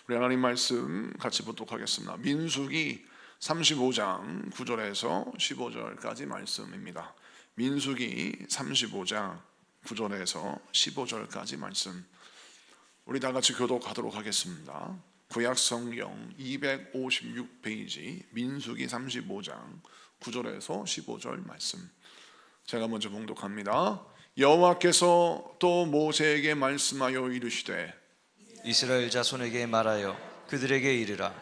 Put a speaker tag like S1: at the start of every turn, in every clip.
S1: 우리 하나님 말씀 같이 보도록 하겠습니다. 민수기 35장 9절에서 15절까지 말씀입니다. 민수기 35장 9절에서 15절까지 말씀, 우리 다 같이 교독하도록 하겠습니다. 구약성경 256페이지 민수기 35장 9절에서 15절 말씀, 제가 먼저 봉독합니다. 여호와께서 또 모세에게 말씀하여 이르시되
S2: 이스라엘 자손에게 말하여 그들에게 이르라.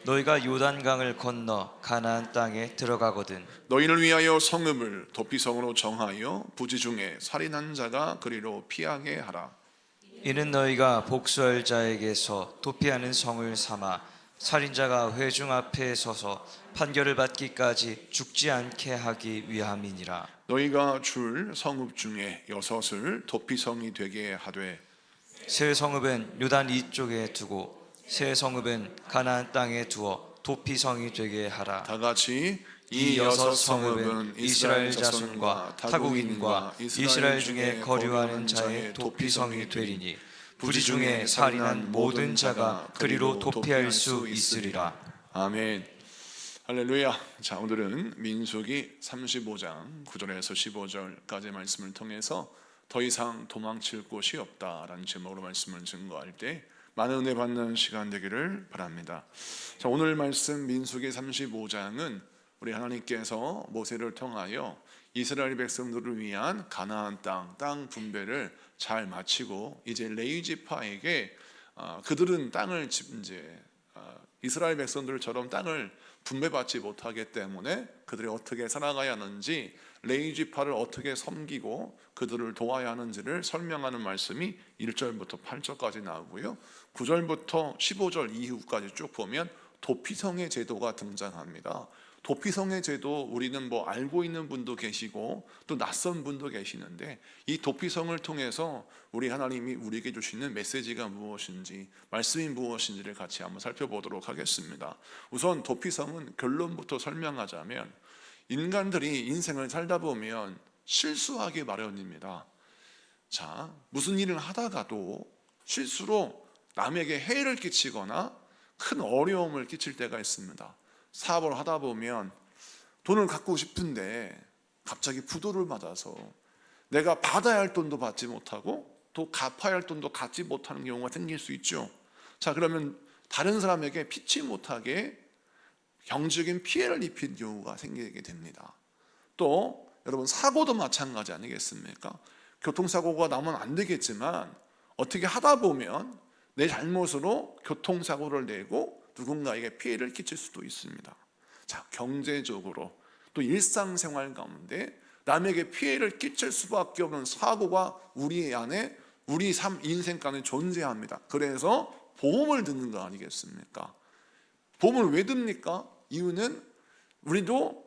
S2: 너희가 요단강을 건너 가나안 땅에 들어가거든
S1: 너희를 위하여 성읍을 도피성으로 정하여 부지 중에 살인한 자가 그리로 피하게 하라.
S2: 이는 너희가 복수할 자에게서 도피하는 성을 삼아 살인자가 회중 앞에 서서 판결을 받기까지 죽지 않게 하기 위함이니라.
S1: 너희가 줄 성읍 중에 6을 도피성이 되게 하되
S2: 새 성읍은 요단 이쪽에 두고 새 성읍은 가나안 땅에 두어 도피성이 되게 하라.
S1: 다 같이
S2: 이 6 성읍은 이스라엘 자손과 타국인과 이스라엘 중에 거류하는 자의 도피성이 되리니 부지 중에 살인한 모든 자가 그리로 도피할 수 있으리라.
S1: 아멘. 할렐루야. 자, 오늘은 민수기 35장 9절에서 15절까지 말씀을 통해서 더 이상 도망칠 곳이 없다라는 제목으로 말씀을 증거할 때 많은 은혜 받는 시간 되기를 바랍니다. 자, 오늘 말씀 민수기 35장은 우리 하나님께서 모세를 통하여 이스라엘 백성들을 위한 가나안 땅 분배를 잘 마치고 이제 레위 지파에게 그들은 땅을 이제 이스라엘 백성들처럼 땅을 분배받지 못하기 때문에 그들이 어떻게 살아가야 하는지, 레위 지파를 어떻게 섬기고 그들을 도와야 하는지를 설명하는 말씀이 1절부터 8절까지 나오고요, 9절부터 15절 이후까지 쭉 보면 도피성의 제도가 등장합니다. 도피성의 제도, 우리는 알고 있는 분도 계시고 또 낯선 분도 계시는데, 이 도피성을 통해서 우리 하나님이 우리에게 주시는 메시지가 무엇인지, 말씀이 무엇인지를 같이 한번 살펴보도록 하겠습니다. 우선 도피성은 결론부터 설명하자면, 인간들이 인생을 살다 보면 실수하기 마련입니다. 자, 무슨 일을 하다가도 실수로 남에게 해를 끼치거나 큰 어려움을 끼칠 때가 있습니다. 사업을 하다 보면 돈을 갖고 싶은데 갑자기 부도를 맞아서 내가 받아야 할 돈도 받지 못하고 또 갚아야 할 돈도 갚지 못하는 경우가 생길 수 있죠. 자, 그러면 다른 사람에게 피치 못하게 경제적인 피해를 입힌 경우가 생기게 됩니다. 또 여러분, 사고도 마찬가지 아니겠습니까? 교통사고가 나면 안 되겠지만 어떻게 하다 보면 내 잘못으로 교통사고를 내고 누군가에게 피해를 끼칠 수도 있습니다. 자, 경제적으로 또 일상생활 가운데 남에게 피해를 끼칠 수밖에 없는 사고가 우리 안에, 우리 삶 인생간에 존재합니다. 그래서 보험을 드는 거 아니겠습니까? 보험을 왜 듭니까? 이유는 우리도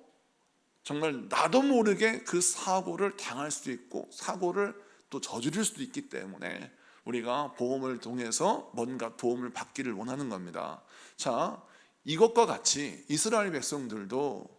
S1: 정말 나도 모르게 그 사고를 당할 수도 있고 사고를 또 저지를 수도 있기 때문에 우리가 보험을 통해서 뭔가 도움을 받기를 원하는 겁니다. 자, 이것과 같이 이스라엘 백성들도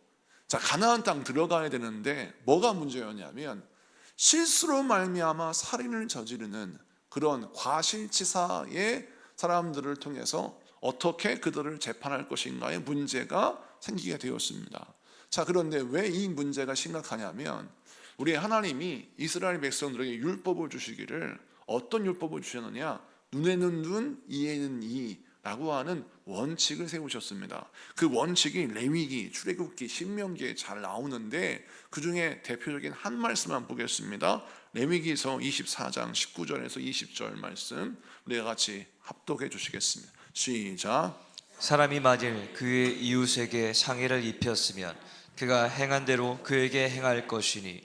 S1: 가나안 땅 들어가야 되는데 뭐가 문제였냐면, 실수로 말미암아 살인을 저지르는 그런 과실치사의 사람들을 통해서 어떻게 그들을 재판할 것인가의 문제가 생기게 되었습니다. 자, 그런데 왜 이 문제가 심각하냐면, 우리 하나님이 이스라엘 백성들에게 율법을 주시기를 어떤 율법을 주셨느냐? 눈에는 눈, 이에는 이라고 하는 원칙을 세우셨습니다. 그 원칙이 레위기, 출애굽기, 신명기에 잘 나오는데 그 중에 대표적인 한 말씀만 보겠습니다. 레위기서 24장 19절에서 20절 말씀, 우리가 같이 합독해 주시겠습니다. 시작.
S2: 사람이 만일 그의 이웃에게 상해를 입혔으면 그가 행한 대로 그에게 행할 것이니,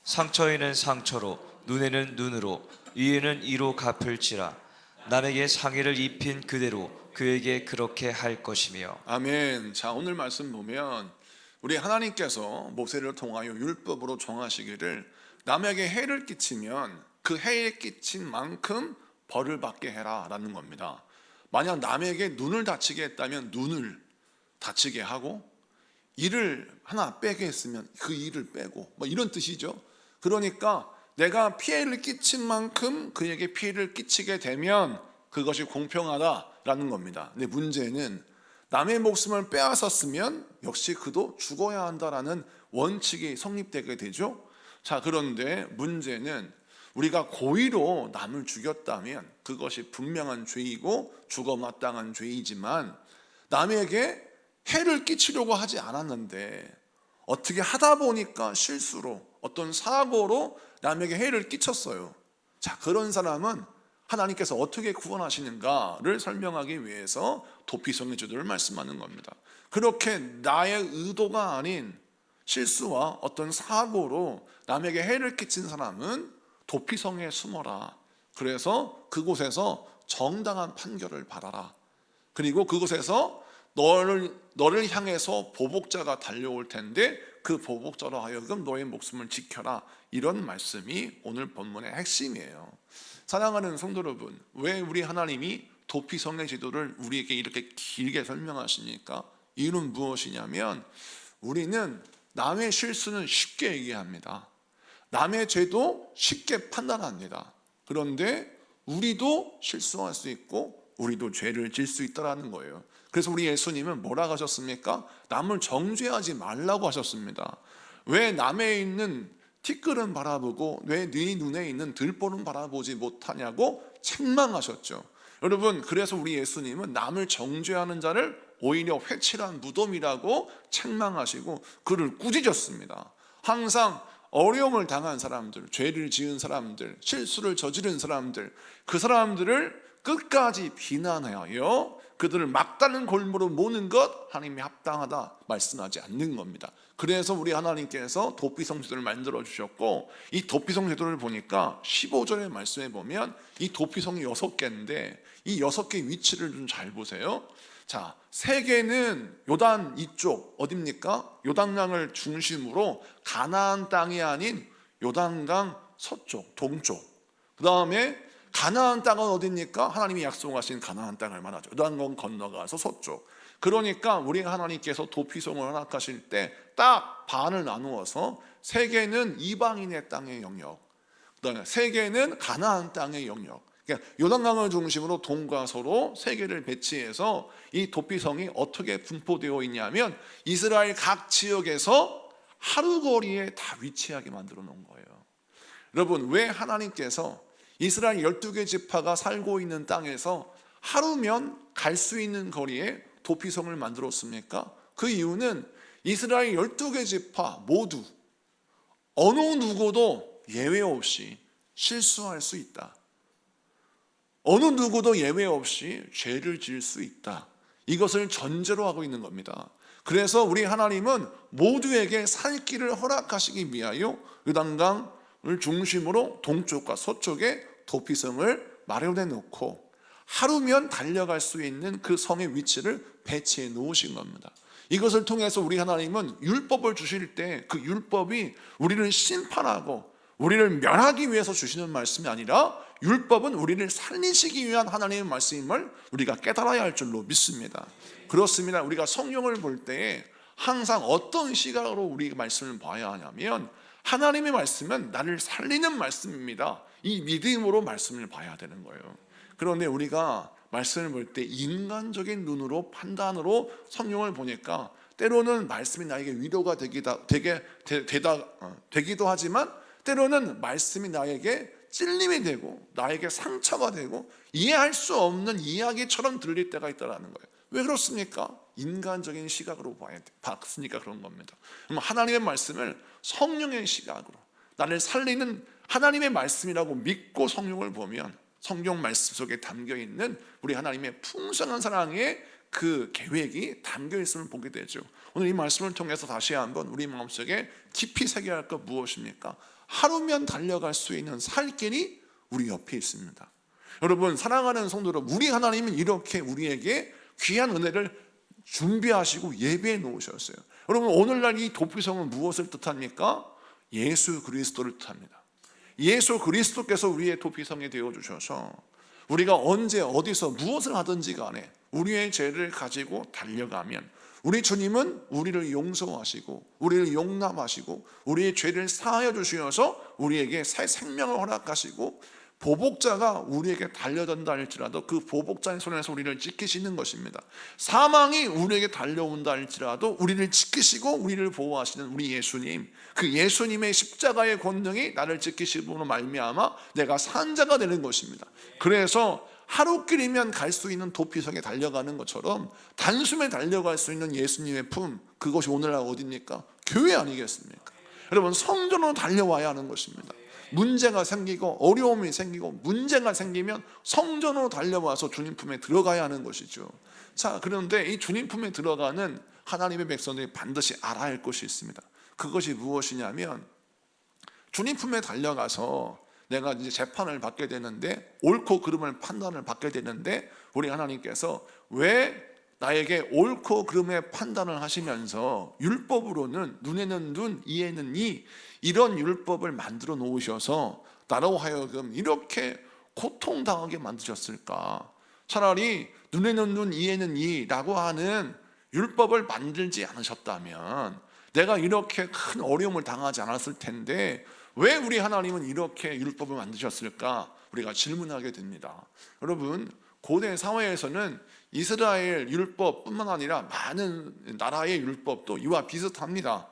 S2: 상처에는 상처로, 눈에는 눈으로, 이에는 이로 갚을지라. 남에게 상해를 입힌 그대로 그에게 그렇게 할 것이며.
S1: 아멘. 자, 오늘 말씀 보면 우리 하나님께서 모세를 통하여 율법으로 정하시기를 남에게 해를 끼치면 그 해에 끼친 만큼 벌을 받게 해라 라는 겁니다. 만약 남에게 눈을 다치게 했다면 눈을 다치게 하고, 이를 하나 빼게 했으면 그 이를 빼고, 이런 뜻이죠. 그러니까 내가 피해를 끼친 만큼 그에게 피해를 끼치게 되면 그것이 공평하다라는 겁니다. 근데 문제는 남의 목숨을 빼앗았으면 역시 그도 죽어야 한다라는 원칙이 성립되게 되죠. 자, 그런데 문제는 우리가 고의로 남을 죽였다면 그것이 분명한 죄이고 죽어 마땅한 죄이지만 남에게 해를 끼치려고 하지 않았는데 어떻게 하다 보니까 실수로 어떤 사고로 남에게 해를 끼쳤어요. 자, 그런 사람은 하나님께서 어떻게 구원하시는가를 설명하기 위해서 도피성의 제도를 말씀하는 겁니다. 그렇게 나의 의도가 아닌 실수와 어떤 사고로 남에게 해를 끼친 사람은 도피성에 숨어라. 그래서 그곳에서 정당한 판결을 받아라. 그리고 그곳에서 너를 향해서 보복자가 달려올 텐데 그 보복자로 하여금 너의 목숨을 지켜라. 이런 말씀이 오늘 본문의 핵심이에요. 사랑하는 성도 여러분, 왜 우리 하나님이 도피성의 제도를 우리에게 이렇게 길게 설명하십니까? 이유는 무엇이냐면 우리는 남의 실수는 쉽게 얘기합니다. 남의 죄도 쉽게 판단합니다. 그런데 우리도 실수할 수 있고 우리도 죄를 질 수 있다는 거예요. 그래서 우리 예수님은 뭐라고 하셨습니까? 남을 정죄하지 말라고 하셨습니다. 왜 남에 있는 티끌은 바라보고 왜 네 눈에 있는 들보는 바라보지 못하냐고 책망하셨죠. 여러분, 그래서 우리 예수님은 남을 정죄하는 자를 오히려 회칠한 무덤이라고 책망하시고 그를 꾸짖었습니다. 항상 어려움을 당한 사람들, 죄를 지은 사람들, 실수를 저지른 사람들, 그 사람들을 끝까지 비난하여 그들을 막다른 골무로 모는 것 하나님이 합당하다 말씀하지 않는 겁니다. 그래서 우리 하나님께서 도피성 제도를 만들어 주셨고, 이 도피성 제도를 보니까 15절의 말씀에 보면 이 도피성이 6개인데 이 6개 위치를 좀 잘 보세요. 자, 3개는 요단 이쪽 어딥니까? 요단강을 중심으로 가나안 땅이 아닌 요단강 서쪽, 동쪽. 그 다음에 가나안 땅은 어딥니까? 하나님이 약속하신 가나안 땅을 말하죠. 요단강 건너가서 서쪽. 그러니까 우리 하나님께서 도피성을 허락하실 때 딱 반을 나누어서 3개는 이방인의 땅의 영역, 그다음에 3개는 가나안 땅의 영역. 그러니까 요단강을 중심으로 동과 서로 3개를 배치해서 이 도피성이 어떻게 분포되어 있냐면 이스라엘 각 지역에서 하루 거리에 다 위치하게 만들어 놓은 거예요. 여러분, 왜 하나님께서 이스라엘 12개 지파가 살고 있는 땅에서 하루면 갈 수 있는 거리에 도피성을 만들었습니까? 그 이유는 이스라엘 12개 지파 모두 어느 누구도 예외 없이 실수할 수 있다. 어느 누구도 예외 없이 죄를 지을 수 있다. 이것을 전제로 하고 있는 겁니다. 그래서 우리 하나님은 모두에게 살 길을 허락하시기 위하여 요단강을 중심으로 동쪽과 서쪽에 도피성을 마련해 놓고 하루면 달려갈 수 있는 그 성의 위치를 배치해 놓으신 겁니다. 이것을 통해서 우리 하나님은 율법을 주실 때 그 율법이 우리를 심판하고 우리를 멸하기 위해서 주시는 말씀이 아니라 율법은 우리를 살리시기 위한 하나님의 말씀임을 우리가 깨달아야 할 줄로 믿습니다. 그렇습니다. 우리가 성경을 볼 때에 항상 어떤 시각으로 우리 말씀을 봐야 하냐면 하나님의 말씀은 나를 살리는 말씀입니다. 이 믿음으로 말씀을 봐야 되는 거예요. 그런데 우리가 말씀을 볼 때 인간적인 눈으로 판단으로 성경을 보니까 때로는 말씀이 나에게 위로가 되기도 하지만 때로는 말씀이 나에게 찔림이 되고 나에게 상처가 되고 이해할 수 없는 이야기처럼 들릴 때가 있다는 거예요. 왜 그렇습니까? 인간적인 시각으로 봤으니까 그런 겁니다. 그럼 하나님의 말씀을 성령의 시각으로 나를 살리는 하나님의 말씀이라고 믿고 성경을 보면 성경 말씀 속에 담겨있는 우리 하나님의 풍성한 사랑의 그 계획이 담겨있음을 보게 되죠. 오늘 이 말씀을 통해서 다시 한번 우리 마음속에 깊이 새겨야 할 것 무엇입니까? 하루면 달려갈 수 있는 살 길이 우리 옆에 있습니다. 여러분, 사랑하는 성도 여러분, 우리 하나님은 이렇게 우리에게 귀한 은혜를 준비하시고 예배해 놓으셨어요. 여러분, 오늘날 이 도피성은 무엇을 뜻합니까? 예수 그리스도를 뜻합니다. 예수 그리스도께서 우리의 도피성이 되어주셔서 우리가 언제 어디서 무엇을 하든지 간에 우리의 죄를 가지고 달려가면 우리 주님은 우리를 용서하시고 우리를 용납하시고 우리의 죄를 사하여 주시어서 우리에게 새 생명을 허락하시고 보복자가 우리에게 달려든다 할지라도 그 보복자의 손에서 우리를 지키시는 것입니다. 사망이 우리에게 달려온다 할지라도 우리를 지키시고 우리를 보호하시는 우리 예수님, 그 예수님의 십자가의 권능이 나를 지키심으로 말미암아 내가 산 자가 되는 것입니다. 그래서 하루길이면 갈 수 있는 도피성에 달려가는 것처럼 단숨에 달려갈 수 있는 예수님의 품, 그것이 오늘날 어디입니까? 교회 아니겠습니까? 여러분, 성전으로 달려와야 하는 것입니다. 문제가 생기고 어려움이 생기고 문제가 생기면 성전으로 달려와서 주님 품에 들어가야 하는 것이죠. 자, 그런데 이 주님 품에 들어가는 하나님의 백성들이 반드시 알아야 할 것이 있습니다. 그것이 무엇이냐면, 주님 품에 달려가서 내가 이제 재판을 받게 되는데, 옳고 그름을 판단을 받게 되는데, 우리 하나님께서 왜 나에게 옳고 그름의 판단을 하시면서 율법으로는 눈에는 눈, 이에는 이, 이런 율법을 만들어 놓으셔서 나로 하여금 이렇게 고통당하게 만드셨을까? 차라리 눈에는 눈, 이에는 이라고 하는 율법을 만들지 않으셨다면 내가 이렇게 큰 어려움을 당하지 않았을 텐데 왜 우리 하나님은 이렇게 율법을 만드셨을까? 우리가 질문하게 됩니다. 여러분, 고대 사회에서는 이스라엘 율법뿐만 아니라 많은 나라의 율법도 이와 비슷합니다.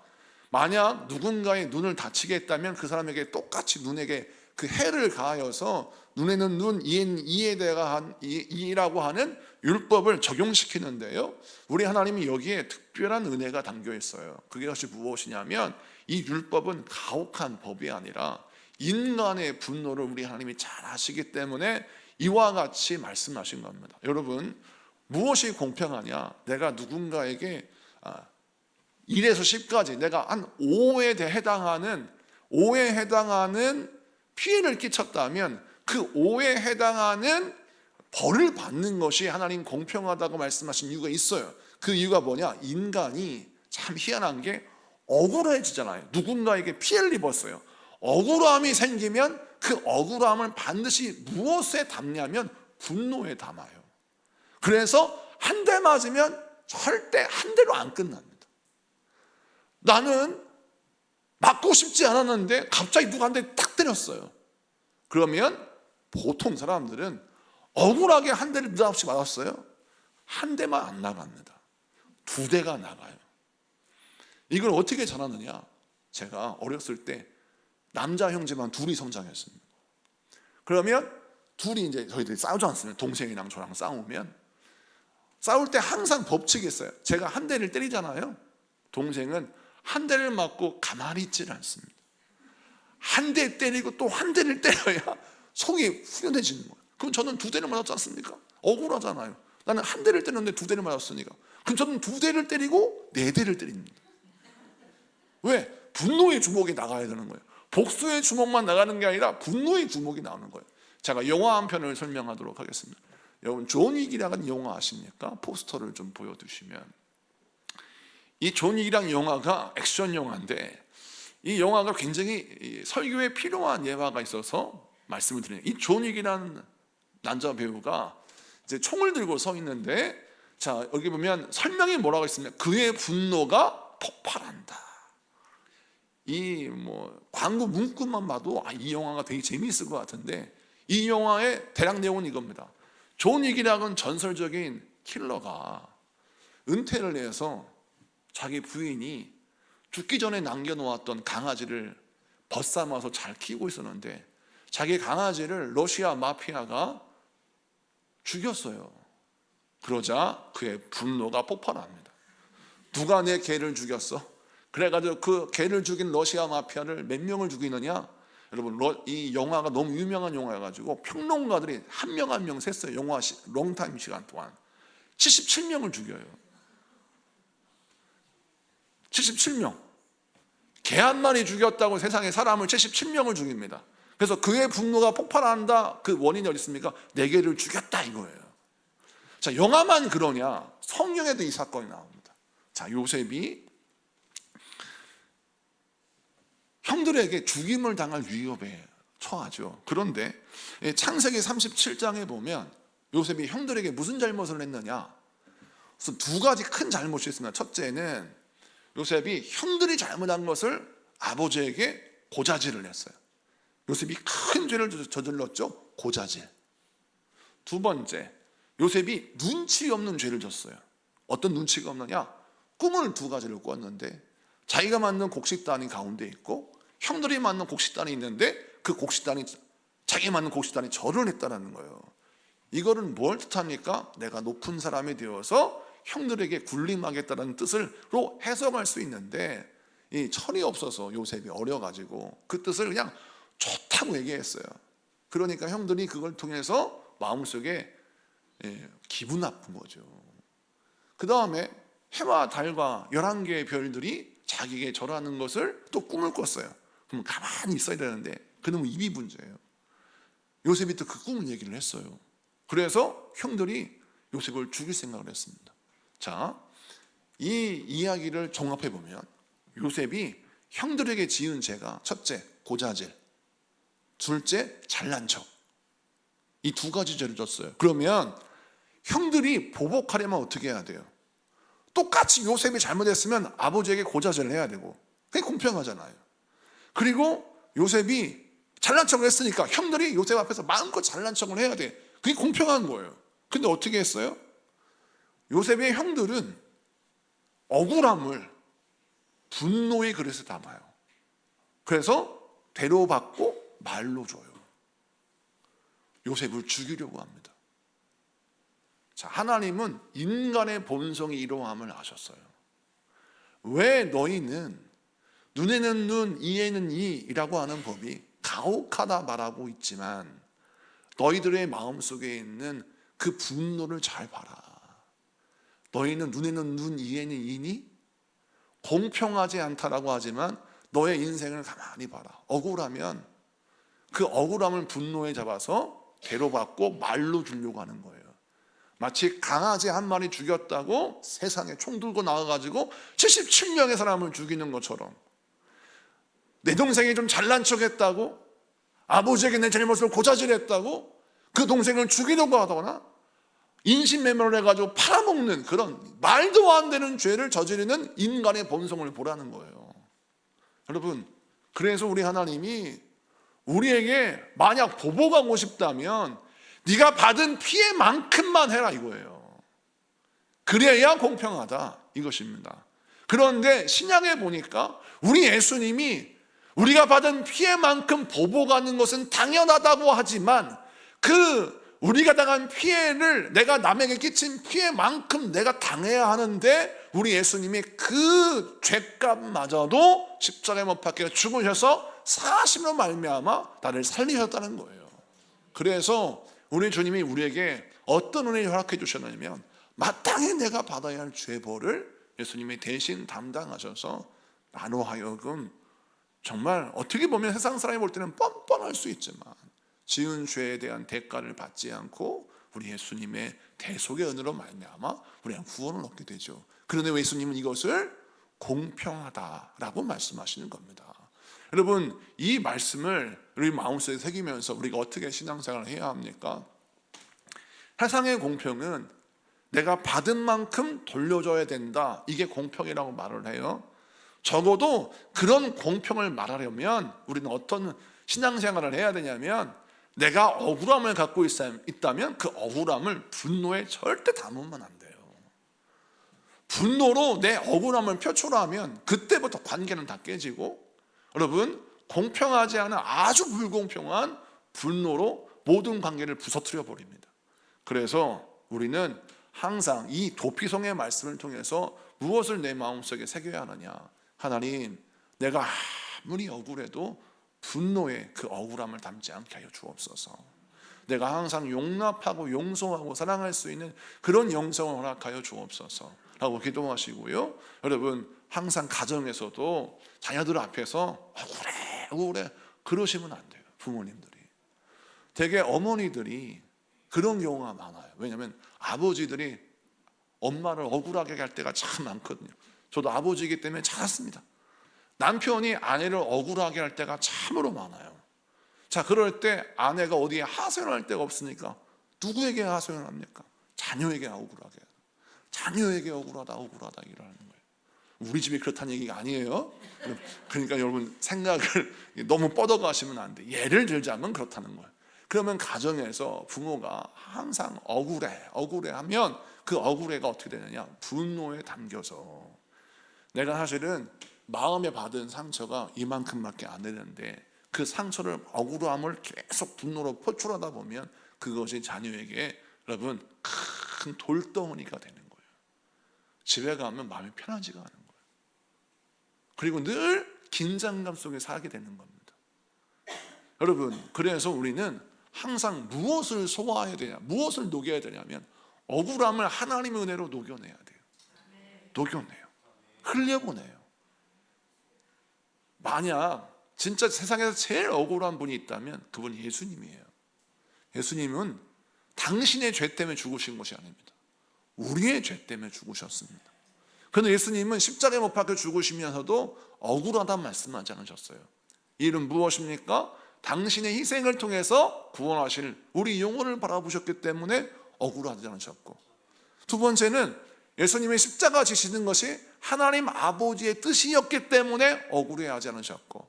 S1: 만약 누군가의 눈을 다치게 했다면 그 사람에게 똑같이 눈에게 그 해를 가하여서 눈에는 눈, 이에는 이에 대한 이라고 하는 율법을 적용시키는데요, 우리 하나님이 여기에 특별한 은혜가 담겨 있어요. 그것이 무엇이냐면, 이 율법은 가혹한 법이 아니라 인간의 분노를 우리 하나님이 잘 아시기 때문에 이와 같이 말씀하신 겁니다. 여러분, 무엇이 공평하냐? 내가 누군가에게 1에서 10까지 내가 한 5에 해당하는 피해를 끼쳤다면 그 5에 해당하는 벌을 받는 것이 하나님 공평하다고 말씀하신 이유가 있어요. 그 이유가 뭐냐? 인간이 참 희한한 게 억울해지잖아요. 누군가에게 피해를 입었어요. 억울함이 생기면 그 억울함을 반드시 무엇에 담냐면 분노에 담아요. 그래서 한 대 맞으면 절대 한 대로 안 끝납니다. 나는 맞고 싶지 않았는데 갑자기 누가 한 대 탁 때렸어요. 그러면 보통 사람들은 억울하게 한 대를 느닷없이 맞았어요. 한 대만 안 나갑니다. 2대가 나가요. 이걸 어떻게 잘하느냐? 제가 어렸을 때 남자 형제만 둘이 성장했습니다. 그러면 둘이 이제 저희들이 싸우지 않습니까? 동생이랑 저랑 싸울 때 항상 법칙이 있어요. 제가 한 대를 때리잖아요. 동생은 한 대를 맞고 가만히 있질 않습니다. 한 대 때리고 또 한 대를 때려야 속이 후련해지는 거예요. 그럼 저는 2대를 맞았지 않습니까? 억울하잖아요. 나는 한 대를 때렸는데 2대를 맞았으니까. 그럼 저는 2대를 때리고 4대를 때립니다. 왜? 분노의 주먹이 나가야 되는 거예요. 복수의 주먹만 나가는 게 아니라 분노의 주먹이 나오는 거예요. 제가 영화 한 편을 설명하도록 하겠습니다. 여러분, 존 윅이라는 영화 아십니까? 포스터를 좀 보여주시면, 이 존 윅이라는 영화가 액션 영화인데, 이 영화가 굉장히 설교에 필요한 예화가 있어서 말씀을 드려요. 이 존 윅이라는 남자 배우가 이제 총을 들고 서 있는데, 자, 여기 보면 설명이 뭐라고 있습니까? 그의 분노가 폭발한다. 이 광고 문구만 봐도 이 영화가 되게 재미있을 것 같은데, 이 영화의 대략 내용은 이겁니다. 존 윅이라는 전설적인 킬러가 은퇴를 해서 자기 부인이 죽기 전에 남겨놓았던 강아지를 벗삼아서 잘 키우고 있었는데, 자기 강아지를 러시아 마피아가 죽였어요. 그러자 그의 분노가 폭발합니다. 누가 내 개를 죽였어? 그래가지고 그 개를 죽인 러시아 마피아를 몇 명을 죽이느냐? 여러분, 이 영화가 너무 유명한 영화여가지고 평론가들이 한 명 한 명 셌어요. 영화 롱타임 시간 동안 77명을 죽여요. 77명. 개 한 마리 죽였다고 세상에 사람을 77명을 죽입니다. 그래서 그의 분노가 폭발한다. 그 원인이 어디 있습니까? 내 개를 죽였다 이거예요. 자, 영화만 그러냐? 성경에도 이 사건이 나옵니다. 자, 요셉이 형들에게 죽임을 당할 위협에 처하죠. 그런데 창세기 37장에 보면 요셉이 형들에게 무슨 잘못을 했느냐? 그래서 2가지 큰 잘못이 있습니다. 첫째는 요셉이 형들이 잘못한 것을 아버지에게 고자질을 했어요. 요셉이 큰 죄를 저질렀죠. 고자질. 두 번째, 요셉이 눈치 없는 죄를 졌어요. 어떤 눈치가 없느냐? 꿈을 두 가지를 꿨는데 자기가 만든 곡식단이 가운데 있고 형들이 만든 곡식단이 있는데 그 곡식단이 자기 만든 곡식단이 절을 했다는 거예요. 이거는 뭘 뜻합니까? 내가 높은 사람이 되어서 형들에게 군림하겠다는 뜻으로 해석할 수 있는데 이 철이 없어서 요셉이 어려가지고 그 뜻을 그냥 좋다고 얘기했어요. 그러니까 형들이 그걸 통해서 마음속에 기분 나쁜 거죠. 그 다음에 해와 달과 11개의 별들이 자기에게 절하는 것을 또 꿈을 꿨어요. 그럼 가만히 있어야 되는데 그놈의 입이 문제예요. 요셉이 또 그 꿈을 얘기를 했어요. 그래서 형들이 요셉을 죽일 생각을 했습니다. 자, 이 이야기를 종합해 보면 요셉이 형들에게 지은 죄가 첫째, 고자질, 둘째, 잘난 척. 이 두 가지 죄를 졌어요. 그러면 형들이 보복하려면 어떻게 해야 돼요? 똑같이 요셉이 잘못했으면 아버지에게 고자질을 해야 되고 그게 공평하잖아요. 그리고 요셉이 잘난 척을 했으니까 형들이 요셉 앞에서 마음껏 잘난 척을 해야 돼. 그게 공평한 거예요. 근데 어떻게 했어요? 요셉의 형들은 억울함을 분노의 그릇에 담아요. 그래서 대로받고 말로 줘요. 요셉을 죽이려고 합니다. 자, 하나님은 인간의 본성이 이러함을 아셨어요. 왜 너희는 눈에는 눈, 이에는 이라고 하는 법이 가혹하다 말하고 있지만 너희들의 마음속에 있는 그 분노를 잘 봐라. 너희는 눈에는 눈, 이에는 이니 공평하지 않다라고 하지만 너의 인생을 가만히 봐라. 억울하면 그 억울함을 분노에 잡아서 대로받고 말로 주려고 하는 거예요. 마치 강아지 한 마리 죽였다고 세상에 총 들고 나와가지고 77명의 사람을 죽이는 것처럼 내 동생이 좀 잘난 척했다고 아버지에게 내 잘못을 고자질했다고 그 동생을 죽이려고 하거나 인신매매를 해가지고 팔아먹는 그런 말도 안 되는 죄를 저지르는 인간의 본성을 보라는 거예요. 여러분, 그래서 우리 하나님이 우리에게 만약 보복하고 싶다면 네가 받은 피해만큼만 해라 이거예요. 그래야 공평하다 이것입니다. 그런데 신약에 보니까 우리 예수님이 우리가 받은 피해만큼 보복하는 것은 당연하다고 하지만 우리가 당한 피해를 내가 남에게 끼친 피해만큼 내가 당해야 하는데 우리 예수님이 그 죄값마저도 십자가에 못 박혀 죽으셔서 사심으로 말미암아 나를 살리셨다는 거예요. 그래서 우리 주님이 우리에게 어떤 은혜를 허락해 주셨냐면 마땅히 내가 받아야 할 죄벌을 예수님이 대신 담당하셔서 나로 하여금 정말 어떻게 보면 세상 사람이 볼 때는 뻔뻔할 수 있지만 지은 죄에 대한 대가를 받지 않고 우리 예수님의 대속의 은혜로 말미암아 우리가 구원을 얻게 되죠. 그런데 예수님은 이것을 공평하다라고 말씀하시는 겁니다. 여러분, 이 말씀을 우리 마음속에 새기면서 우리가 어떻게 신앙생활을 해야 합니까? 세상의 공평은 내가 받은 만큼 돌려줘야 된다. 이게 공평이라고 말을 해요. 적어도 그런 공평을 말하려면 우리는 어떤 신앙생활을 해야 되냐면 내가 억울함을 갖고 있다면 그 억울함을 분노에 절대 담으면 안 돼요. 분노로 내 억울함을 표출하면 그때부터 관계는 다 깨지고 여러분, 공평하지 않은 아주 불공평한 분노로 모든 관계를 부서뜨려 버립니다. 그래서 우리는 항상 이 도피성의 말씀을 통해서 무엇을 내 마음속에 새겨야 하느냐? 하나님, 내가 아무리 억울해도 분노의 그 억울함을 담지 않게 하여 주옵소서. 내가 항상 용납하고 용서하고 사랑할 수 있는 그런 영성을 허락하여 주옵소서 라고 기도하시고요. 여러분, 항상 가정에서도 자녀들 앞에서 억울해 그러시면 안 돼요. 부모님들이 되게 어머니들이 그런 경우가 많아요. 왜냐하면 아버지들이 엄마를 억울하게 할 때가 참 많거든요. 저도 아버지이기 때문에 잘 알았습니다. 남편이 아내를 억울하게 할 때가 참으로 많아요. 자, 그럴 때 아내가 어디에 하소연할 데가 없으니까 누구에게 하소연합니까? 자녀에게 억울하게, 자녀에게 억울하다 이러는 거예요. 우리 집이 그렇다는 얘기가 아니에요. 그러니까 여러분 생각을 너무 뻗어가시면 안 돼. 예를 들자면 그렇다는 거예요. 그러면 가정에서 부모가 항상 억울해하면 그 억울해가 어떻게 되느냐, 분노에 담겨서 내가 사실은 마음에 받은 상처가 이만큼밖에 안 되는데 그 상처를, 억울함을 계속 분노로 표출하다 보면 그것이 자녀에게 여러분 큰 돌덩어리가 되는 거예요. 집에 가면 마음이 편하지가 않은 거예요. 그리고 늘 긴장감 속에 살게 되는 겁니다. 여러분, 그래서 우리는 항상 무엇을 소화해야 되냐, 무엇을 녹여야 되냐면 억울함을 하나님의 은혜로 녹여내야 돼요. 녹여내요. 흘려보내요. 만약 진짜 세상에서 제일 억울한 분이 있다면 그분이 예수님이에요. 예수님은 당신의 죄 때문에 죽으신 것이 아닙니다. 우리의 죄 때문에 죽으셨습니다. 그런데 예수님은 십자가에 못 박혀 죽으시면서도 억울하다는 말씀하지 않으셨어요. 이 일은 무엇입니까? 당신의 희생을 통해서 구원하실 우리 영혼을 바라보셨기 때문에 억울하지 않으셨고, 두 번째는 예수님의 십자가 지시는 것이 하나님 아버지의 뜻이었기 때문에 억울해하지 않으셨고,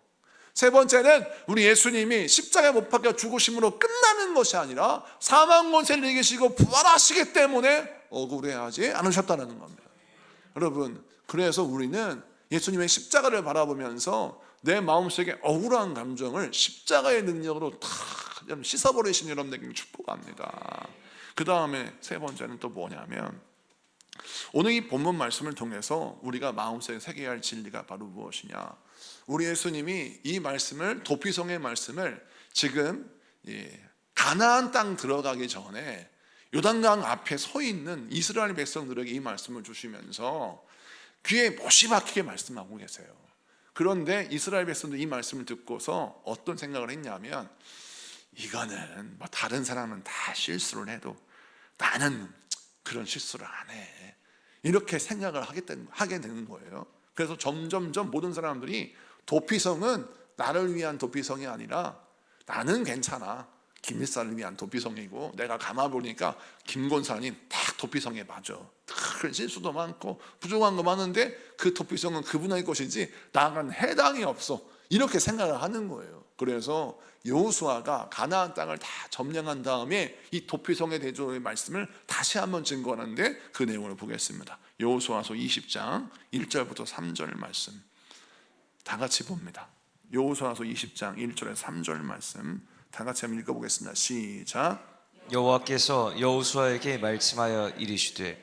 S1: 세 번째는 우리 예수님이 십자가에 못 박혀 죽으심으로 끝나는 것이 아니라 사망 권세를 이기시고 부활하시기 때문에 억울해하지 않으셨다는 겁니다. 여러분, 그래서 우리는 예수님의 십자가를 바라보면서 내 마음속에 억울한 감정을 십자가의 능력으로 다 씻어버리신 여러분들에게 축복합니다. 그 다음에 세 번째는 또 뭐냐면, 오늘 이 본문 말씀을 통해서 우리가 마음속에 새겨야 할 진리가 바로 무엇이냐, 우리 예수님이 이 말씀을, 도피성의 말씀을 지금 가나안 땅 들어가기 전에 요단강 앞에 서 있는 이스라엘 백성들에게 이 말씀을 주시면서 귀에 못이 박히게 말씀하고 계세요. 그런데 이스라엘 백성들 이 말씀을 듣고서 어떤 생각을 했냐면, 이거는 뭐 다른 사람은 다 실수를 해도 나는 그런 실수를 안 해, 이렇게 생각을 하게 되는 거예요. 그래서 점점점 모든 사람들이 도피성은 나를 위한 도피성이 아니라 나는 괜찮아, 김일사를 위한 도피성이고, 내가 감아보니까 김권사님 딱 도피성에 맞아, 큰 실수도 많고 부족한 거 많은데 그 도피성은 그분의 것이지 나는 해당이 없어, 이렇게 생각을 하는 거예요. 그래서 여호수아가 가나안 땅을 다 점령한 다음에 이 도피성에 대조의 말씀을 다시 한번 증거하는데 그 내용을 보겠습니다. 여호수아서 20장 1절부터 3절 말씀 다 같이 봅니다. 여호수아서 20장 1절에서 3절 말씀 다 같이 한번 읽어보겠습니다. 시작.
S2: 여호와께서 여호수아에게 말씀하여 이르시되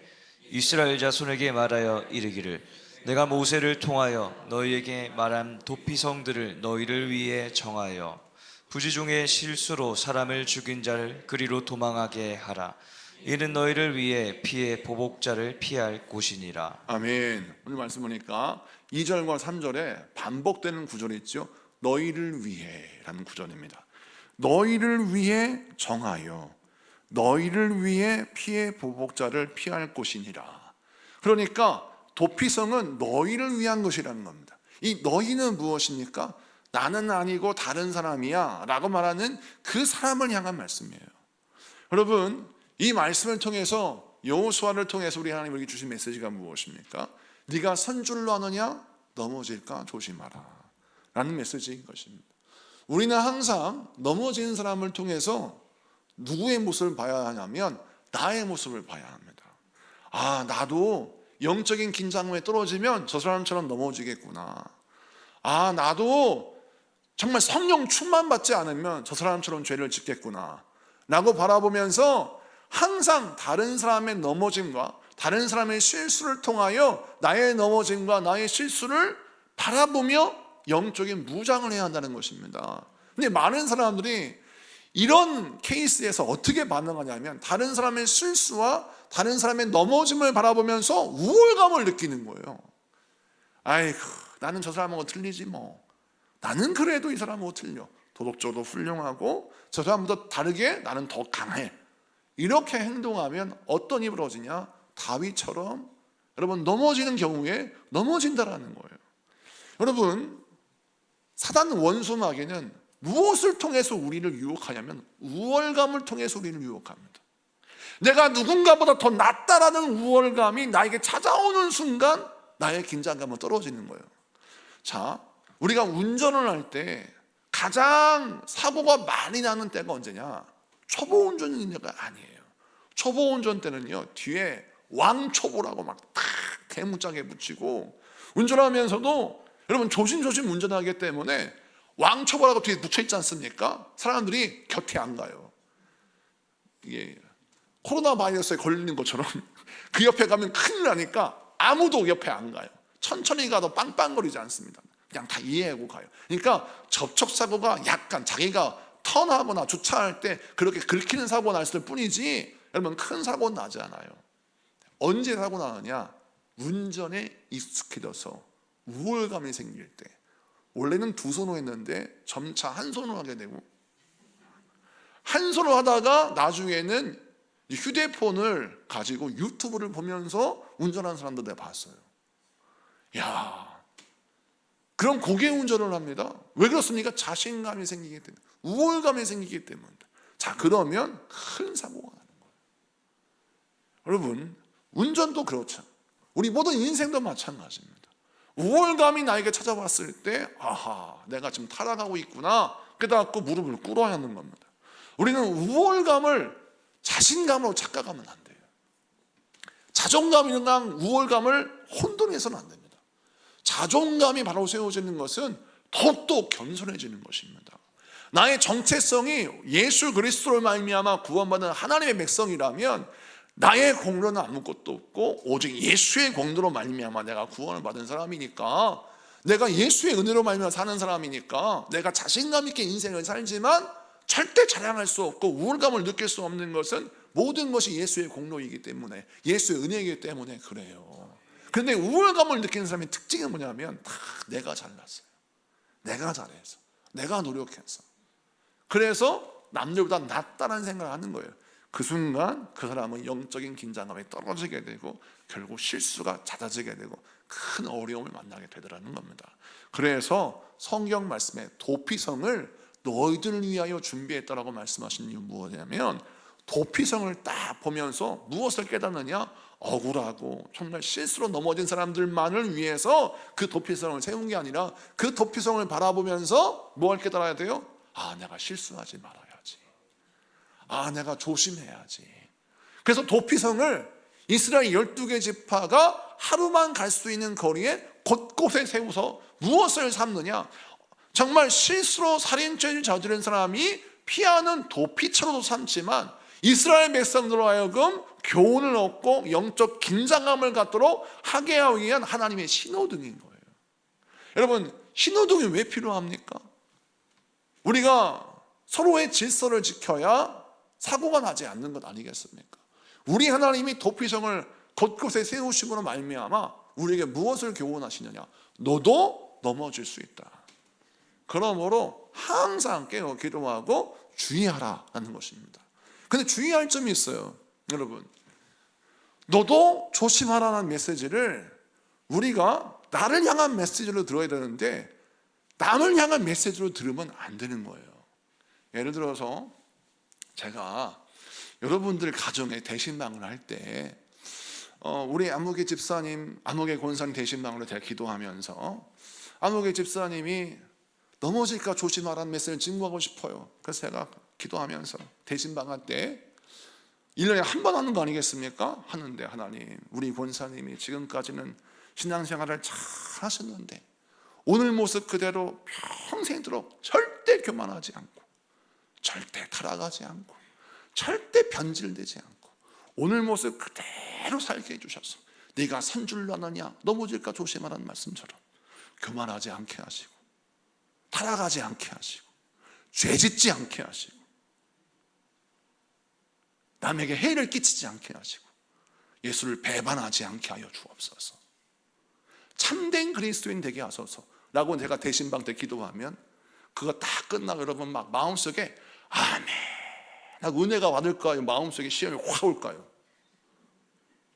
S2: 이스라엘 자손에게 말하여 이르기를 내가 모세를 통하여 너희에게 말한 도피성들을 너희를 위해 정하여 부지 중에 실수로 사람을 죽인 자를 그리로 도망하게 하라. 이는 너희를 위해 피의 보복자를 피할 곳이니라. 아멘.
S1: 오늘 말씀 보니까 2절과 3절에 반복되는 구절이 있죠. 너희를 위해 라는 구절입니다. 너희를 위해 정하여 너희를 위해 피의 보복자를 피할 곳이니라. 그러니까 도피성은 너희를 위한 것이라는 겁니다. 이 너희는 무엇입니까? 나는 아니고 다른 사람이야 라고 말하는 그 사람을 향한 말씀이에요. 여러분, 이 말씀을 통해서, 여호수아를 통해서 우리 하나님 우리에게 주신 메시지가 무엇입니까? 네가 선줄로 하느냐 넘어질까 조심하라 라는 메시지인 것입니다. 우리는 항상 넘어지는 사람을 통해서 누구의 모습을 봐야 하냐면 나의 모습을 봐야 합니다. 아, 나도 영적인 긴장감에 떨어지면 저 사람처럼 넘어지겠구나. 아, 나도 정말 성령 충만 받지 않으면 저 사람처럼 죄를 짓겠구나 라고 바라보면서 항상 다른 사람의 넘어짐과 다른 사람의 실수를 통하여 나의 넘어짐과 나의 실수를 바라보며 영적인 무장을 해야 한다는 것입니다. 근데 많은 사람들이 이런 케이스에서 어떻게 반응하냐면 다른 사람의 실수와 다른 사람의 넘어짐을 바라보면서 우월감을 느끼는 거예요. 아이고, 나는 저 사람하고 틀리지 뭐. 나는 그래도 이 사람하고 틀려. 도덕적으로 훌륭하고 저 사람보다 다르게 나는 더 강해. 이렇게 행동하면 어떤 일이 벌어지냐? 다윗처럼 여러분 넘어지는 경우에 넘어진다라는 거예요. 여러분, 사단 원수 마귀는 무엇을 통해서 우리를 유혹하냐면 우월감을 통해서 우리를 유혹합니다. 내가 누군가보다 더 낫다라는 우월감이 나에게 찾아오는 순간 나의 긴장감은 떨어지는 거예요. 자, 우리가 운전을 할 때 가장 사고가 많이 나는 때가 언제냐? 초보 운전인 때가 아니에요. 초보 운전 때는요, 뒤에 왕초보라고 막 탁 대문짝에 붙이고, 운전하면서도 여러분 조심조심 운전하기 때문에 왕초보라고 뒤에 붙여있지 않습니까? 사람들이 곁에 안 가요. 이게 코로나 바이러스에 걸리는 것처럼 그 옆에 가면 큰일 나니까 아무도 옆에 안 가요. 천천히 가도 빵빵거리지 않습니다. 그냥 다 이해하고 가요. 그러니까 접촉사고가 약간 자기가 턴하거나 주차할 때 그렇게 긁히는 사고가 났을 뿐이지 여러분 큰 사고는 나지 않아요. 언제 사고 나느냐? 운전에 익숙해져서 우월감이 생길 때. 원래는 두 손으로 했는데 점차 한 손으로 하게 되고, 한 손으로 하다가 나중에는 휴대폰을 가지고 유튜브를 보면서 운전하는 사람도 내가 봤어요. 야, 그럼 고개 운전을 합니다. 왜 그렇습니까? 자신감이 생기기 때문에, 우월감이 생기기 때문입니다. 자, 그러면 큰 사고가 나는 거예요. 여러분, 운전도 그렇죠. 우리 모든 인생도 마찬가지입니다. 우월감이 나에게 찾아왔을 때, 아하, 내가 지금 타락하고 있구나 깨닫고 무릎을 꿇어야 하는 겁니다. 우리는 우월감을 자신감으로 착각하면 안 돼요. 자존감이랑 우월감을 혼돈해서는 안 됩니다. 자존감이 바로 세워지는 것은 더욱 겸손해지는 것입니다. 나의 정체성이 예수 그리스도로 말미암아 구원받은 하나님의 백성이라면 나의 공로는 아무것도 없고 오직 예수의 공로로 말미암아 내가 구원을 받은 사람이니까, 내가 예수의 은혜로 말미암아 사는 사람이니까 내가 자신감 있게 인생을 살지만 절대 자랑할 수 없고 우월감을 느낄 수 없는 것은 모든 것이 예수의 공로이기 때문에, 예수의 은혜이기 때문에 그래요. 그런데 우월감을 느끼는 사람의 특징은 뭐냐면 다 내가 잘났어요. 내가 잘해서, 내가 노력해서, 그래서 남들보다 낫다는 생각을 하는 거예요. 그 순간 그 사람은 영적인 긴장감이 떨어지게 되고 결국 실수가 잦아지게 되고 큰 어려움을 만나게 되더라는 겁니다. 그래서 성경 말씀에 도피성을 너희들을 위하여 준비했다라고 말씀하신 이유 무엇이냐면, 도피성을 딱 보면서 무엇을 깨닫느냐? 억울하고 정말 실수로 넘어진 사람들만을 위해서 그 도피성을 세운 게 아니라 그 도피성을 바라보면서 뭘 깨달아야 돼요? 아, 내가 실수하지 말아야지. 아, 내가 조심해야지. 그래서 도피성을 이스라엘 12개 지파가 하루만 갈 수 있는 거리에 곳곳에 세워서 무엇을 삼느냐? 정말 실수로 살인죄를 저지른 사람이 피하는 도피처로도 삼지만 이스라엘 백성들로 하여금 교훈을 얻고 영적 긴장감을 갖도록 하게 하기 위한 하나님의 신호등인 거예요. 여러분, 신호등이 왜 필요합니까? 우리가 서로의 질서를 지켜야 사고가 나지 않는 것 아니겠습니까? 우리 하나님이 도피성을 곳곳에 세우심으로 말미암아 우리에게 무엇을 교훈하시느냐? 너도 넘어질 수 있다. 그러므로 항상 깨어 기도하고 주의하라는 것입니다. 근데 주의할 점이 있어요. 여러분, 너도 조심하라는 메시지를 우리가 나를 향한 메시지로 들어야 되는데 남을 향한 메시지로 들으면 안 되는 거예요. 예를 들어서 제가 여러분들 가정에 대신방을 할 때 우리 안목의 집사님, 안목의 권사님 대신방으로 제가 기도하면서 안목의 집사님이 넘어질까 조심하라는 메시지를 증거하고 싶어요. 그래서 제가 기도하면서 대신방 할 때 1년에 한 번 하는 거 아니겠습니까? 하는데 하나님, 우리 권사님이 지금까지는 신앙생활을 잘 하셨는데 오늘 모습 그대로 평생도록 절대 교만하지 않고 절대 타락하지 않고 절대 변질되지 않고 오늘 모습 그대로 살게 해주셔서 네가 선 줄로 하느냐 넘어질까 조심하라는 말씀처럼 교만하지 않게 하시고 타락하지 않게 하시고 죄짓지 않게 하시고 남에게 해를 끼치지 않게 하시고 예수를 배반하지 않게 하여 주옵소서. 참된 그리스도인 되게 하소서 라고 제가 대신방 때 기도하면 그거 다 끝나고 여러분 막 마음속에 아멘 하고 은혜가 받을까요? 마음속에 시험이 확 올까요?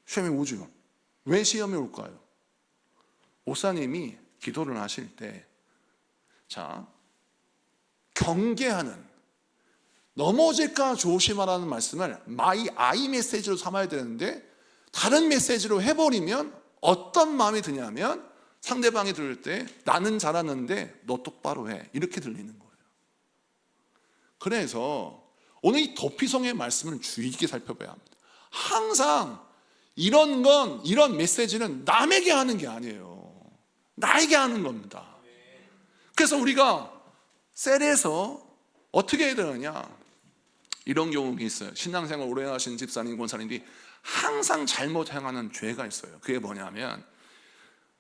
S1: 시험이 오죠. 왜 시험이 올까요? 목사님이 기도를 하실 때 자, 경계하는, 넘어질까 조심하라는 말씀을 마이 아이 메시지로 삼아야 되는데 다른 메시지로 해버리면 어떤 마음이 드냐면 상대방이 들을 때 나는 잘하는데 너 똑바로 해, 이렇게 들리는 거예요. 그래서 오늘 이 도피성의 말씀을 주의 깊게 살펴봐야 합니다. 항상 이런 메시지는 남에게 하는 게 아니에요. 나에게 하는 겁니다. 그래서 우리가 셀에서 어떻게 해야 되느냐, 이런 경우가 있어요. 신앙생활 오래 하신 집사님, 권사님들이 항상 잘못 행하는 죄가 있어요. 그게 뭐냐면,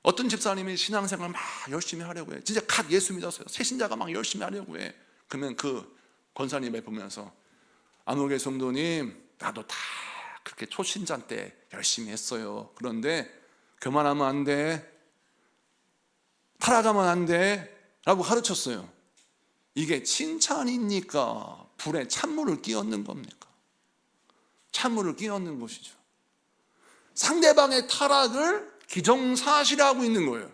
S1: 어떤 집사님이 신앙생활 막 열심히 하려고 해. 진짜 갓 예수 믿었어요. 새신자가 막 열심히 하려고 해. 그러면 그 권사님을 보면서, 안옥의 성도님, 나도 다 그렇게 초신자 때 열심히 했어요. 그런데 교만하면 안 돼, 타락하면 안 돼 라고 가르쳤어요. 이게 칭찬입니까? 불에 찬물을 끼얹는 겁니까? 찬물을 끼얹는 것이죠. 상대방의 타락을 기정사실화하고 있는 거예요.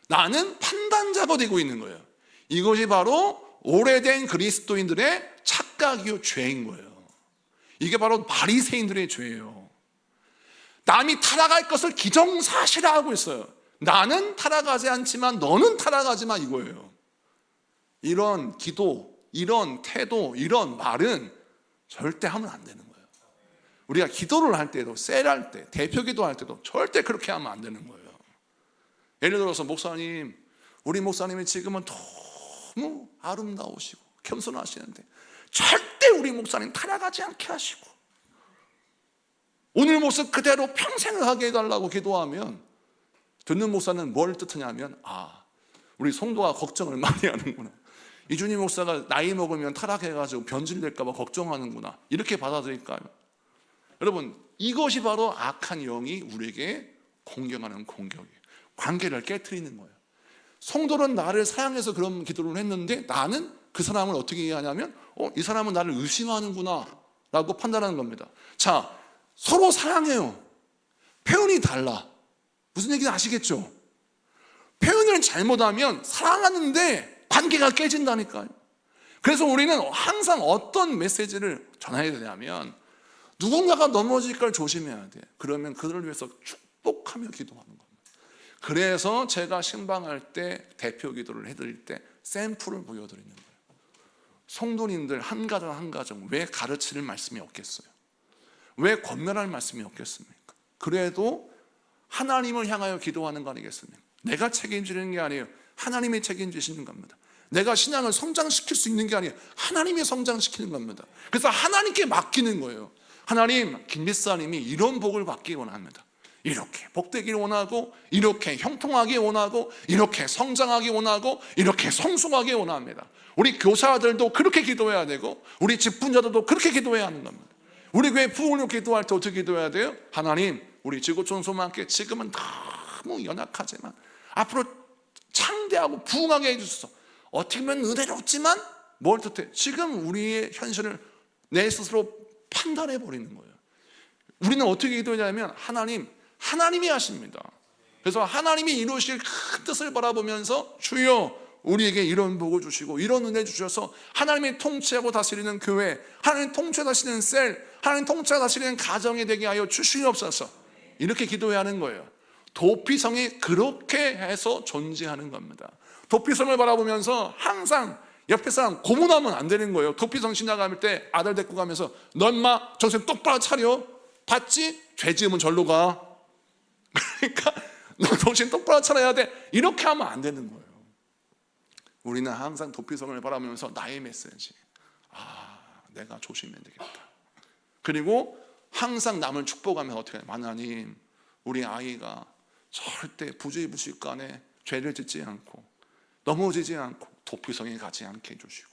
S1: 나는 판단자가 되고 있는 거예요. 이것이 바로 오래된 그리스도인들의 착각이요, 죄인 거예요. 이게 바로 바리새인들의 죄예요. 남이 타락할 것을 기정사실화하고 있어요. 나는 타락하지 않지만 너는 타락하지 마, 이거예요. 이런 기도, 이런 태도, 이런 말은 절대 하면 안 되는 거예요. 우리가 기도를 할 때도, 셀할 때, 대표 기도할 때도 절대 그렇게 하면 안 되는 거예요. 예를 들어서 목사님, 우리 목사님이 지금은 너무 아름다우시고 겸손하시는데 절대 우리 목사님 타락하지 않게 하시고 오늘 모습 그대로 평생을 하게 해달라고 기도하면, 듣는 목사는 뭘 뜻하냐면, 우리 성도가 걱정을 많이 하는구나, 이준희 목사가 나이 먹으면 타락해가지고 변질될까 봐 걱정하는구나, 이렇게 받아들일까요? 여러분, 이것이 바로 악한 영이 우리에게 공격하는 공격이에요. 관계를 깨트리는 거예요. 성도는 나를 사랑해서 그런 기도를 했는데 나는 그 사람을 어떻게 이해하냐면, 이 사람은 나를 의심하는구나 라고 판단하는 겁니다. 자, 서로 사랑해요. 표현이 달라. 무슨 얘기인지 아시겠죠? 표현을 잘못하면 사랑하는데 관계가 깨진다니까요. 그래서 우리는 항상 어떤 메시지를 전해야 되냐면, 누군가가 넘어질 걸 조심해야 돼. 그러면 그들을 위해서 축복하며 기도하는 겁니다. 그래서 제가 신방할 때, 대표 기도를 해드릴 때 샘플을 보여드리는 거예요. 성도님들 한 가정 한 가정 왜 가르칠 말씀이 없겠어요? 왜 권면할 말씀이 없겠습니까? 그래도 하나님을 향하여 기도하는 거 아니겠습니까? 내가 책임지는 게 아니에요. 하나님이 책임지시는 겁니다. 내가 신앙을 성장시킬 수 있는 게 아니에요. 하나님이 성장시키는 겁니다. 그래서 하나님께 맡기는 거예요. 하나님, 김 목사님이 이런 복을 받기 원합니다. 이렇게 복되기를 원하고, 이렇게 형통하기 원하고, 이렇게 성장하기 원하고, 이렇게 성숙하기 원합니다. 우리 교사들도 그렇게 기도해야 되고, 우리 직분자들도 그렇게 기도해야 하는 겁니다. 우리 교회 부흥을 기도할 때 어떻게 기도해야 돼요? 하나님, 우리 지구촌소만 함께 지금은 너무 연약하지만 앞으로 창대하고 부흥하게 해주소서. 어떻게 보면 은혜롭지만 뭘 뜻해? 지금 우리의 현실을 내 스스로 판단해 버리는 거예요. 우리는 어떻게 기도하냐면, 하나님이 하십니다. 그래서 하나님이 이루실 큰 뜻을 바라보면서, 주여 우리에게 이런 복을 주시고 이런 은혜 주셔서 하나님이 통치하고 다스리는 교회, 하나님 통치하고 다스리는 셀, 하나님 통치하고 다스리는 가정이 되게 하여 주시옵소서, 이렇게 기도해야 하는 거예요. 도피성이 그렇게 해서 존재하는 겁니다. 도피성을 바라보면서 항상 옆에 사람 고문하면 안 되는 거예요. 도피성 지나갈 때 아들 데리고 가면서, 너 인마 정신 똑바로 차려, 봤지? 죄 지으면 절로 가. 그러니까 너 정신 똑바로 차려야 돼, 이렇게 하면 안 되는 거예요. 우리는 항상 도피성을 바라보면서 나의 메시지, 내가 조심해야 되겠다. 그리고 항상 남을 축복하면 어떻게 해요? 하나님, 우리 아이가 절대 부주의부식간에 죄를 짓지 않고 넘어지지 않고 도피성에 가지 않게 해주시고,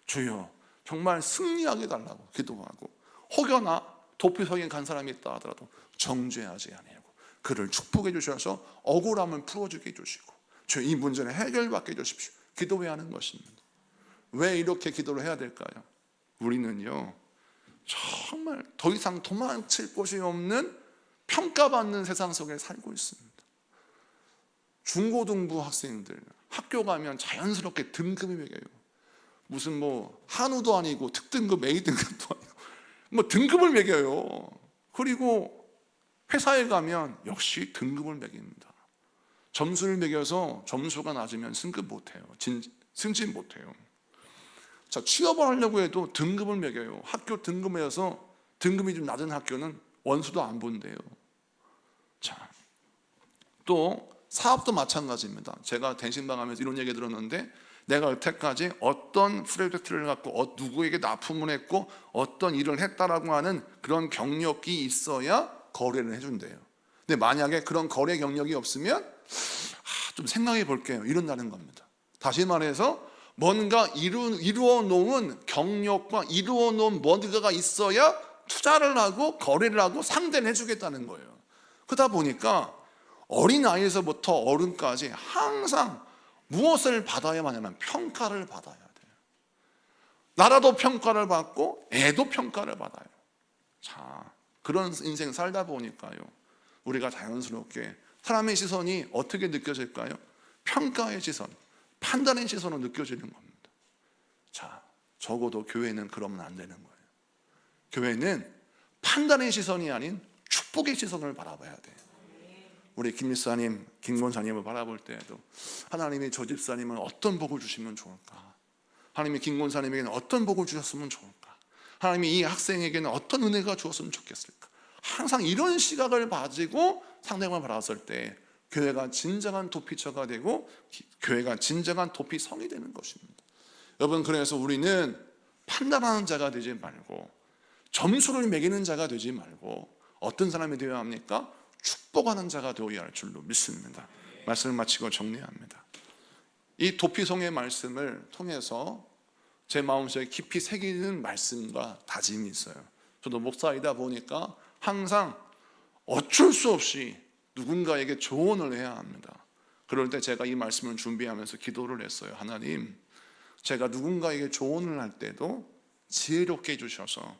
S1: 주여 정말 승리하게 달라고 기도하고, 혹여나 도피성에 간 사람이 있다 하더라도 정죄하지 아니하고 그를 축복해 주셔서 억울함을 풀어주게 해주시고, 주여 이 문제를 해결받게 해주십시오. 기도해야 하는 것입니다. 왜 이렇게 기도를 해야 될까요? 우리는요, 정말 더 이상 도망칠 곳이 없는 평가받는 세상 속에 살고 있습니다. 중고등부 학생들 학교 가면 자연스럽게 등급이 매겨요. 무슨 한우도 아니고 특등급, A등급도 아니고 등급을 매겨요. 그리고 회사에 가면 역시 등급을 매깁니다. 점수를 매겨서 점수가 낮으면 승급 못해요. 승진 못해요. 자, 취업을 하려고 해도 등급을 매겨요. 학교 등급 매여서 등급이 좀 낮은 학교는 원수도 안 본대요. 자, 또 사업도 마찬가지입니다. 제가 대신방하면서 이런 얘기 들었는데, 내가 여태까지 어떤 프로젝트를 갖고 누구에게 납품을 했고 어떤 일을 했다라고 하는 그런 경력이 있어야 거래를 해준대요. 근데 만약에 그런 거래 경력이 없으면 좀 생각해 볼게요, 이런다는 겁니다. 다시 말해서 뭔가 이루어 놓은 경력과 이루어 놓은 뭔가가 있어야 투자를 하고 거래를 하고 상대를 해주겠다는 거예요. 그러다 보니까 어린아이에서부터 어른까지 항상 무엇을 받아야만 하냐면 평가를 받아야 돼요. 나라도 평가를 받고 애도 평가를 받아요. 자, 그런 인생 살다 보니까요, 우리가 자연스럽게 사람의 시선이 어떻게 느껴질까요? 평가의 시선, 판단의 시선으로 느껴지는 겁니다. 자, 적어도 교회는 그러면 안 되는 거예요. 교회는 판단의 시선이 아닌 축복의 시선을 바라봐야 돼요. 우리 김 집사님, 김 권사님을 바라볼 때에도 하나님이 저 집사님은 어떤 복을 주시면 좋을까? 하나님이 김 권사님에게는 어떤 복을 주셨으면 좋을까? 하나님이 이 학생에게는 어떤 은혜가 주었으면 좋겠을까? 항상 이런 시각을 가지고 상대방을 바라봤을 때 교회가 진정한 도피처가 되고 교회가 진정한 도피성이 되는 것입니다. 여러분, 그래서 우리는 판단하는 자가 되지 말고 점수를 매기는 자가 되지 말고 어떤 사람이 되어야 합니까? 축복하는 자가 되어야 할 줄로 믿습니다. 말씀을 마치고 정리합니다. 이 도피성의 말씀을 통해서 제 마음속에 깊이 새기는 말씀과 다짐이 있어요. 저도 목사이다 보니까 항상 어쩔 수 없이 누군가에게 조언을 해야 합니다. 그럴 때 제가 이 말씀을 준비하면서 기도를 했어요. 하나님, 제가 누군가에게 조언을 할 때도 지혜롭게 해주셔서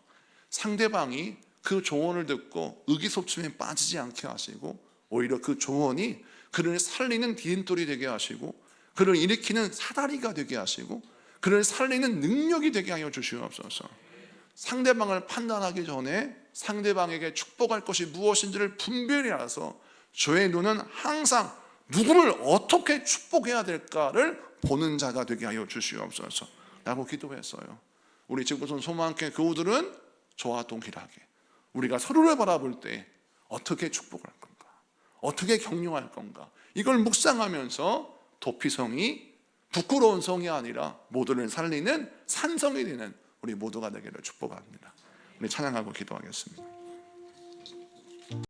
S1: 상대방이 그 조언을 듣고 의기소침에 빠지지 않게 하시고 오히려 그 조언이 그를 살리는 디딤돌이 되게 하시고 그를 일으키는 사다리가 되게 하시고 그를 살리는 능력이 되게 하여 주시옵소서. 상대방을 판단하기 전에 상대방에게 축복할 것이 무엇인지를 분별히 알아서 저의 눈은 항상 누구를 어떻게 축복해야 될까를 보는 자가 되게 하여 주시옵소서 라고 기도했어요. 우리 지구촌 소망교회 교우들은 저와 동일하게 우리가 서로를 바라볼 때 어떻게 축복할 건가, 어떻게 격려할 건가, 이걸 묵상하면서 도피성이 부끄러운 성이 아니라 모두를 살리는 산성이 되는 우리 모두가 되기를 축복합니다. 우리 찬양하고 기도하겠습니다.